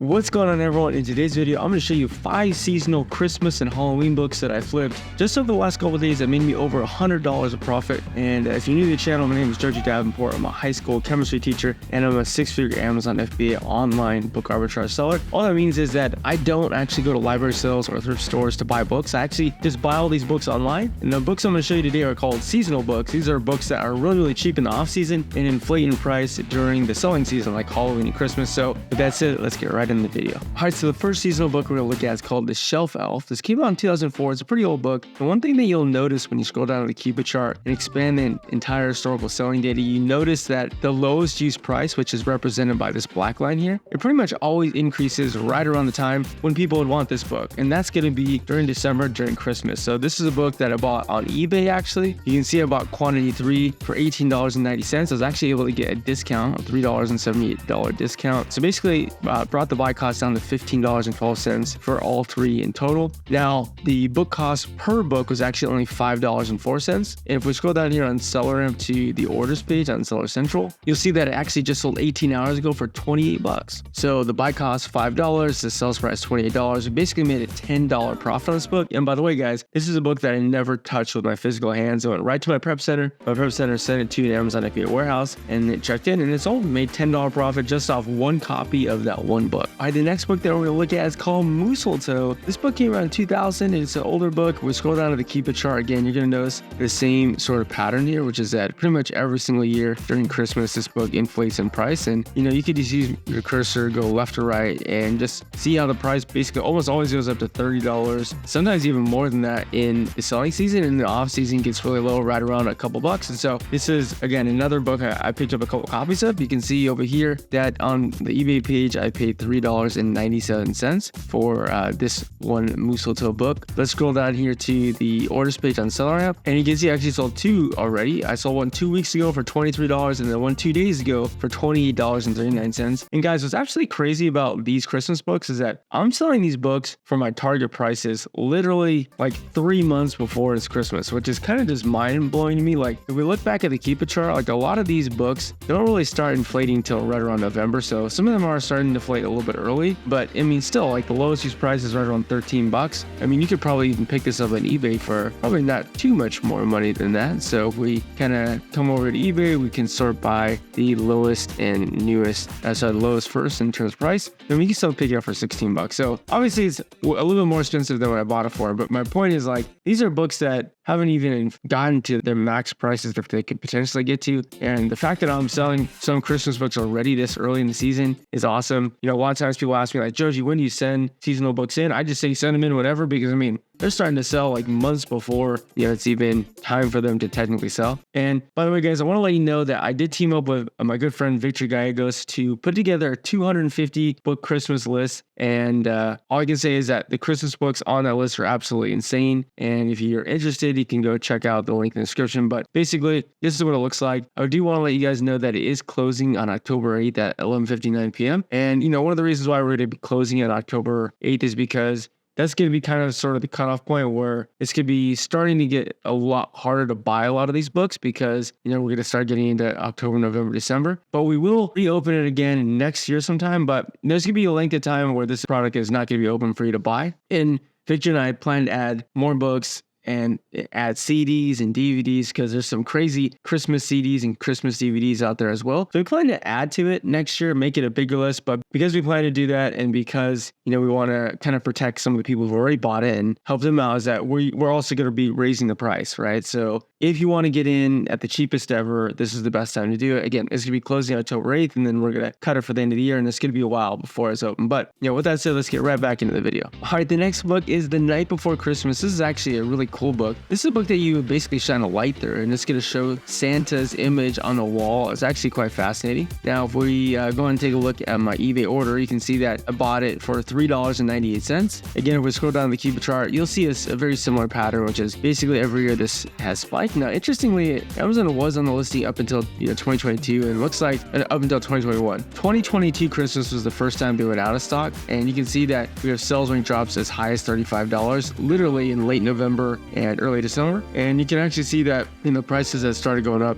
What's going on, everyone? In today's video, I'm going to show you 5 seasonal Christmas and Halloween books that I flipped just over the last couple of days that made me over $100 of profit. And if you're new to the channel, my name is Joji Davenport. I'm a high school chemistry teacher and I'm a 6-figure Amazon FBA online book arbitrage seller. All that means is that I don't actually go to library sales or thrift stores to buy books. I actually just buy all these books online. And the books I'm going to show you today are called seasonal books. These are books that are really cheap in the off season and inflate in price during the selling season, like Halloween and Christmas. So with that said, let's get right into the video. All right, so the first seasonal book we're going to look at is called The Shelf Elf. This came out in 2004. It's a pretty old book. And one thing that you'll notice when you scroll down to the Keepa chart and expand the entire historical selling data, you notice that the lowest used price, which is represented by this black line here, it pretty much always increases right around the time when people would want this book. And that's going to be during December, during Christmas. So this is a book that I bought on eBay, actually. You can see I bought quantity 3 for $18.90. I was actually able to get a discount, a $3.78 discount. So basically, brought the buy cost down to $15.12 for all 3 in total. Now, the book cost per book was actually only $5.04. And if we scroll down here on SellerAmp to the orders page on Seller Central, you'll see that it actually just sold 18 hours ago for 28 bucks. So the buy cost $5, the sales price $28. We basically made a $10 profit on this book. And by the way, guys, this is a book that I never touched with my physical hands. I went right to my prep center. My prep center sent it to an Amazon FBA warehouse and it checked in and it's all made $10 profit just off one copy of that one book. All right, the next book that we're going to look at is called Mistletoe. This book came out in 2000 and it's an older book. We scroll down to the Keepa chart again, you're going to notice the same sort of pattern here, which is that pretty much every single year during Christmas, this book inflates in price. And you could just use your cursor, go left to right and just see how the price basically almost always goes up to $30, sometimes even more than that in the selling season, and the off season gets really low, right around a couple bucks. And so this is, again, another book I picked up a couple copies of. You can see over here that on the eBay page, I paid $3.97 for this one Mistletoe book. Let's scroll down here to the orders page on SellerAmp, and you can see I actually sold 2 already. I sold one 2 weeks ago for $23 and then one 2 days ago for $28.39. And guys, what's actually crazy about these Christmas books is that I'm selling these books for my target prices literally like 3 months before it's Christmas, which is kind of just mind-blowing to me. Like, if we look back at the Keepa chart, like a lot of these books don't really start inflating until right around November. So some of them are starting to inflate a little bit early, but I mean, still, like the lowest used price is right around 13 bucks. I mean, you could probably even pick this up on eBay for probably not too much more money than that. So if we kind of come over to eBay, we can sort by the lowest and newest, the lowest first in terms of price, then we can still pick it up for 16 bucks. So obviously it's a little bit more expensive than what I bought it for, but my point is, like, these are books that haven't even gotten to their max prices that they could potentially get to. And the fact that I'm selling some Christmas books already this early in the season is awesome. A lot of times people ask me, like, Joji, when do you send seasonal books in? I just say send them in whenever, because I mean, they're starting to sell like months before it's even time for them to technically sell. And by the way, guys, I want to let you know that I did team up with my good friend Victor Gallegos to put together a 250 book Christmas list. And all I can say is that the Christmas books on that list are absolutely insane. And if you're interested, you can go check out the link in the description. But basically, this is what it looks like. I do want to let you guys know that it is closing on October 8th at 11:59 p.m. And one of the reasons why we're going to be closing on October 8th is because that's going to be kind of sort of the cutoff point where it's going to be starting to get a lot harder to buy a lot of these books, because, we're going to start getting into October, November, December. But we will reopen it again next year sometime. But there's going to be a length of time where this product is not going to be open for you to buy. And Victor and I plan to add more books and add CDs and DVDs, because there's some crazy Christmas CDs and Christmas DVDs out there as well. So we plan to add to it next year, make it a bigger list. But because we plan to do that, and because we want to kind of protect some of the people who've already bought it and help them out, is that we're also going to be raising the price, right? So if you want to get in at the cheapest ever, this is the best time to do it. Again, it's going to be closing October 8th, and then we're going to cut it for the end of the year, and it's going to be a while before it's open. But with that said, let's get right back into the video. All right, the next book is The Night Before Christmas. This is actually a really cool book. This is a book that you basically shine a light through, and it's going to show Santa's image on the wall. It's actually quite fascinating. Now, if we go and take a look at my eBay order, you can see that I bought it for $3.98. Again, if we scroll down the Keepa chart, you'll see a very similar pattern, which is basically every year this has spiked. like. Now, interestingly, Amazon was on the listing up until 2022, and it looks like up until 2021. 2022 Christmas was the first time they went out of stock, and you can see that we have sales rank drops as high as $35, literally in late November and early December. And you can actually see that prices have started going up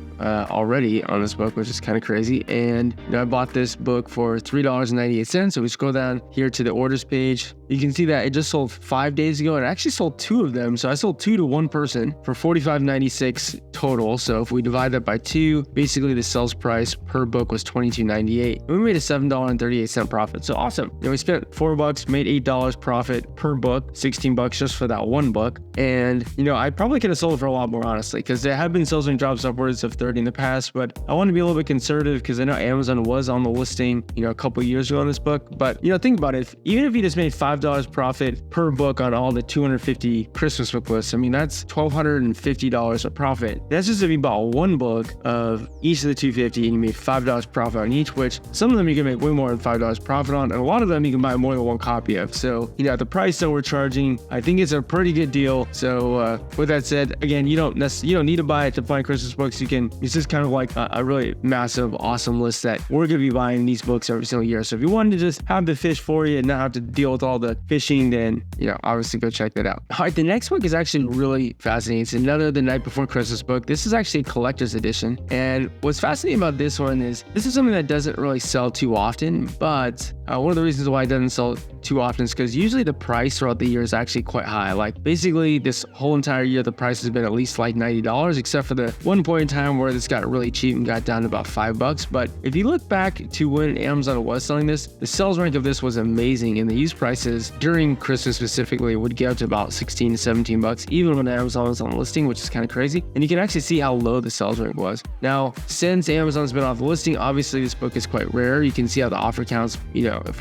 already on this book, which is kind of crazy. And I bought this book for $3.98. So we scroll down here to the orders page. You can see that it just sold 5 days ago, and I actually sold 2 of them. So I sold 2 to one person for $45.96 total. So if we divide that by 2, basically the sales price per book was $22.98. And we made a $7.38 profit. So awesome. We spent $4, made $8 profit per book, $16 just for that one book. And I probably could have sold it for a lot more, honestly, because there have been sales rank drops upwards of 30 in the past, but I want to be a little bit conservative because I know Amazon was on the listing, a couple years ago on this book. But think about it. Even if you just made $5 profit per book on all the 250 Christmas book lists, that's $1,250 of profit. That's just if you bought one book of each of the 250 and you made $5 profit on each, which some of them you can make way more than $5 profit on, and a lot of them you can buy more than one copy of. So, at the price that we're charging, I think it's a pretty good deal. So, with that said, again, you don't need to buy it to find Christmas books. It's just kind of like a really massive, awesome list that we're going to be buying these books every single year. So if you wanted to just have the fish for you and not have to deal with all the fishing, then, obviously go check that out. All right, the next book is actually really fascinating. It's another The Night Before Christmas book. This is actually a collector's edition. And what's fascinating about this one is this is something that doesn't really sell too often, but one of the reasons why it doesn't sell too often is because usually the price throughout the year is actually quite high. Like basically this whole entire year, the price has been at least like $90, except for the one point in time where this got really cheap and got down to about $5. But if you look back to when Amazon was selling this, the sales rank of this was amazing, and the used prices during Christmas specifically would get up to about $16 to $17, even when Amazon was on the listing, which is kind of crazy. And you can actually see how low the sales rank was. Now, since Amazon's been off the listing, obviously this book is quite rare. You can see how the offer counts, if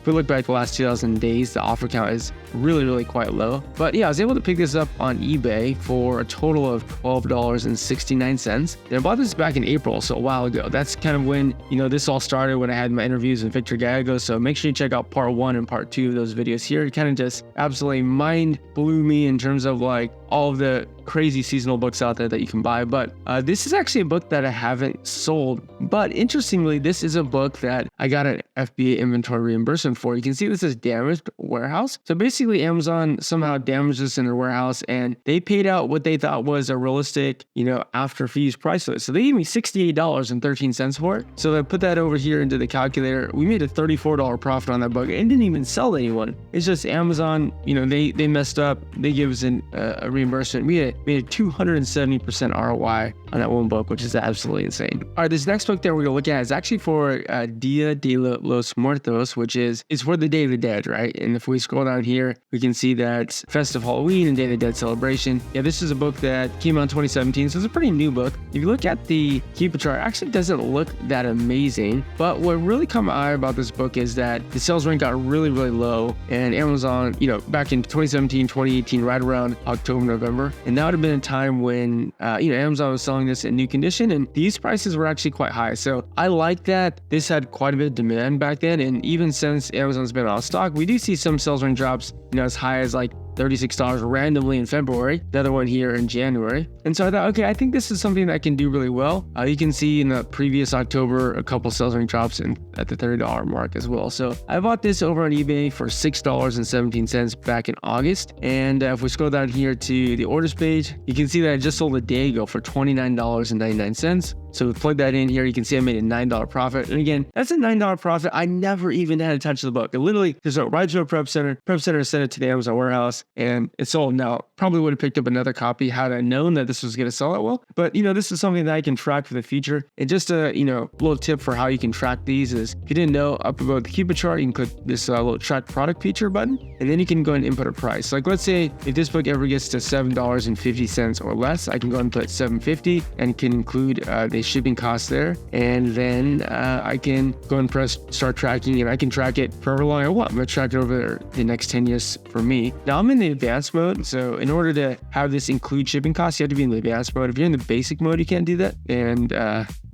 we look back the last 2,000 days, the offer count is really, really quite low. But yeah, I was able to pick this up on eBay for a total of $12.69. And I bought this back in April, so a while ago. That's kind of when, this all started, when I had my interviews with Victor Gallego. So make sure you check out part 1 and part 2 of those videos here. It kind of just absolutely mind blew me in terms of like all of the crazy seasonal books out there that you can buy. But this is actually a book that I haven't sold. But interestingly, this is a book that I got an FBA inventory reimbursement for. You can see this is damaged warehouse. So basically Amazon somehow damaged this in their warehouse, and they paid out what they thought was a realistic, after fees price list. So they gave me $68.13 for it. So I put that over here into the calculator. We made a $34 profit on that book and didn't even sell to anyone. It's just Amazon, they messed up. They give us a reimbursement. We made a 270% ROI on that one book, which is absolutely insane. All right, this next book that we're gonna look at is actually for Dia de los Muertos, which is for the Day of the Dead, right? And if we scroll down here, we can see that Festive Halloween and Day of the Dead celebration. Yeah, this is a book that came out in 2017, so it's a pretty new book. If you look at the keeper chart, it actually doesn't look that amazing, but what really caught my eye about this book is that the sales rank got really, really low, and Amazon, back in 2017, 2018, right around October, November, and that would have been a time when, Amazon was selling this in new condition, and these prices were actually quite high. So I like that this had quite a bit of demand back then, and even since Amazon's been out of stock, we do see some sales rank drops, as high as like $36 randomly in February, the other one here in January. And so I thought, okay, I think this is something that can do really well. You can see in the previous October, a couple sales rank drops at the $30 mark as well. So I bought this over on eBay for $6.17 back in August. And if we scroll down here to the orders page, you can see that I just sold a day ago for $29.99. So we plug that in here. You can see I made a $9 profit. And again, that's a $9 profit. I never even had to touch the book. It literally just went right to a prep center. Prep center sent it to the Amazon warehouse, and it sold. Now, probably would have picked up another copy had I known that this was going to sell that well. But, this is something that I can track for the future. And just a, little tip for how you can track these is, if you didn't know, up above the keeper chart, you can click this little track product feature button, and then you can go and input a price. Like, let's say if this book ever gets to $7.50 or less, I can go and put $7.50 and can include the shipping costs there. And then I can go and press start tracking, and I can track it for however long I want. I'm going to track it over the next 10 years for me. Now, I'm in the advanced mode, so in order to have this include shipping costs, you have to be in the advanced mode. If you're in the basic mode, you can't do that. And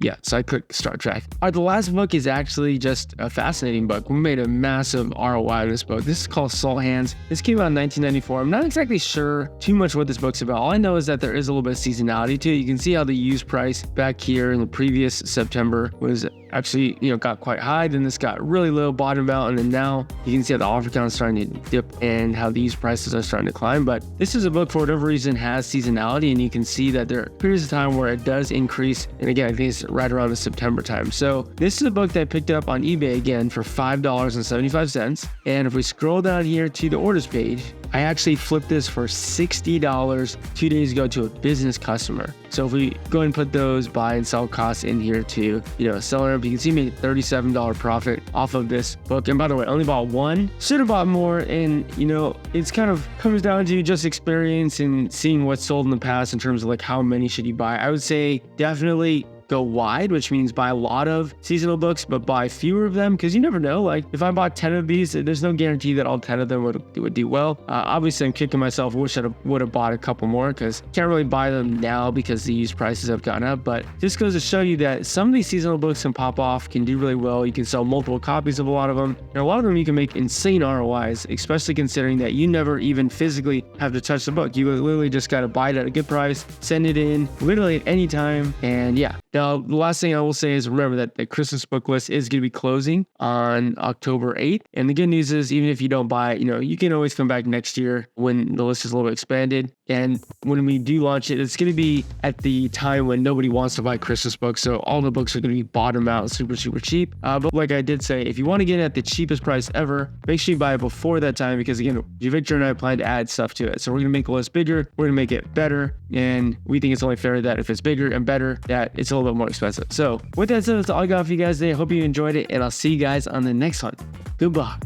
Yeah, so I clicked start track. All right, the last book is actually just a fascinating book. We made a massive ROI on this book. This is called Salt Hands. This came out in 1994. I'm not exactly sure too much what this book's about. All I know is that there is a little bit of seasonality to it. You can see how the used price back here in the previous September was actually, got quite high. Then this got really low, bottomed out, and then now you can see how the offer count is starting to dip and how these prices are starting to climb. But this is a book, for whatever reason, has seasonality, and you can see that there are periods of time where it does increase. And again, I think it's right around the September time. So this is a book that I picked up on eBay again for $5.75. And if we scroll down here to the orders page, I actually flipped this for $60 2 days ago to a business customer. So if we go and put those buy and sell costs in here to, seller, you can see me $37 profit off of this book. And by the way, I only bought one, should have bought more. And, it's kind of comes down to just experience and seeing what's sold in the past in terms of like how many should you buy. I would say definitely go wide, which means buy a lot of seasonal books, but buy fewer of them, because you never know. Like if I bought 10 of these, there's no guarantee that all 10 of them would do well. Obviously, I'm kicking myself. Wish I would have bought a couple more, because can't really buy them now because the used prices have gone up. But this goes to show you that some of these seasonal books can pop off, can do really well. You can sell multiple copies of a lot of them, and a lot of them you can make insane ROIs, especially considering that you never even physically have to touch the book. You literally just got to buy it at a good price, send it in literally at any time, and yeah. Now, the last thing I will say is remember that the Christmas book list is going to be closing on October 8th. And the good news is, even if you don't buy it, you can always come back next year when the list is a little bit expanded. And when we do launch it, it's going to be at the time when nobody wants to buy Christmas books. So all the books are going to be bottom out super, super cheap. But like I did say, if you want to get it at the cheapest price ever, make sure you buy it before that time, because again, Victor and I plan to add stuff to it. So we're going to make the list bigger. We're going to make it better. And we think it's only fair that if it's bigger and better, that it's a little bit more expensive. So with that said, that's all I got for you guys today. I hope you enjoyed it, and I'll see you guys on the next one. Goodbye.